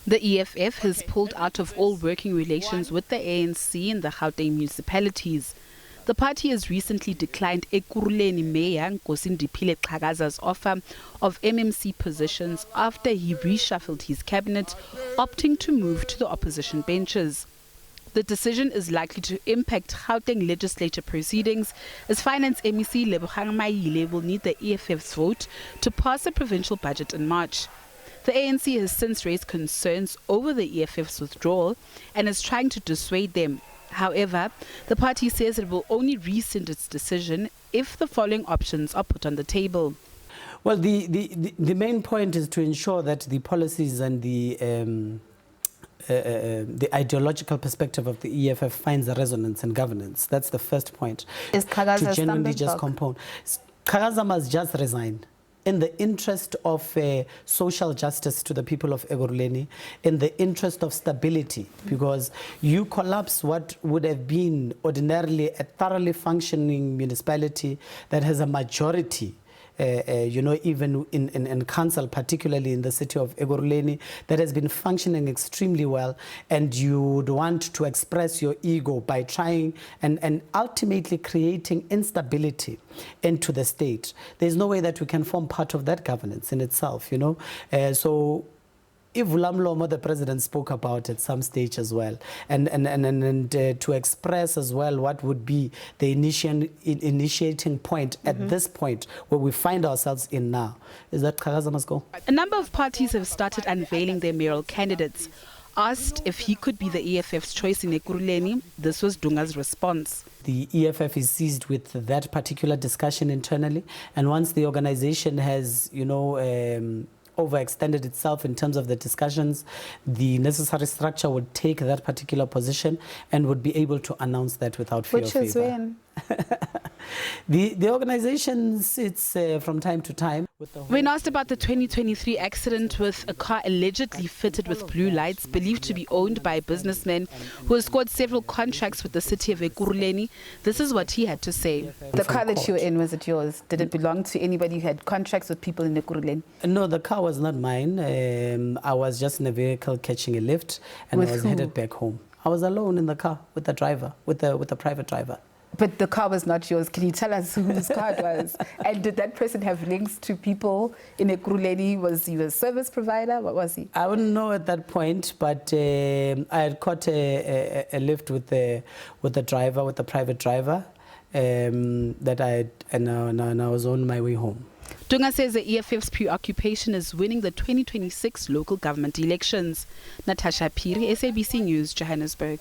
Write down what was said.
The EFF has pulled out of all working relations with the ANC in the Gauteng municipalities. The party has recently declined Ekurhuleni Mayor Nkosindiphile Xhakaza's offer of MMC positions after he reshuffled his cabinet, opting to move to the opposition benches. The decision is likely to impact Gauteng legislature proceedings, as Finance MEC Lebogang Maile will need the EFF's vote to pass a provincial budget in March. The ANC has since raised concerns over the EFF's withdrawal and is trying to dissuade them. However, the party says it will only rescind its decision if the following options are put on the table. Well, the main point is to ensure that the policies and the ideological perspective of the EFF finds a resonance in governance. That's the first point. Is Xhakaza to genuinely just compound. Xhakaza must just resign in the interest of social justice to the people of Ekurhuleni, in the interest of stability, because you collapse what would have been ordinarily a thoroughly functioning municipality that has a majority. Even in council, particularly in the city of Ekurhuleni, that has been functioning extremely well, and you would want to express your ego by trying and ultimately creating instability into the state. There's no way that we can form part of that governance in itself, so if Vulamlomo, the president, spoke about at some stage as well, and to express as well what would be the initiating point at this point where we find ourselves in now, is that Xhakaza must go. A number of parties have started unveiling their mayoral candidates. Asked if he could be the EFF's choice in Ekurhuleni, this was Dunga's response. The EFF is seized with that particular discussion internally, and once the organization has, overextended itself in terms of the discussions, the necessary structure would take that particular position and would be able to announce that without fear of favor. Which is when? The organization sits from time to time. When asked about the 2023 accident with a car allegedly fitted with blue lights believed to be owned by a businessman who has scored several contracts with the city of Ekurhuleni, this is what he had to say. The car that you were in, was it yours? Did it belong to anybody who had contracts with people in Ekurhuleni? No, the car was not mine. I was just in a vehicle catching a lift, and I was headed back home. I was alone in the car with the driver, with the private driver. But the car was not yours. Can you tell us whose car it was? And did that person have links to people in Ekurhuleni? Was he a service provider? What was he? I wouldn't know at that point, but I had caught a lift with the driver, with the private driver, and I was on my way home. Dunga says the EFF's preoccupation is winning the 2026 local government elections. Natasha Phiri, SABC News, Johannesburg.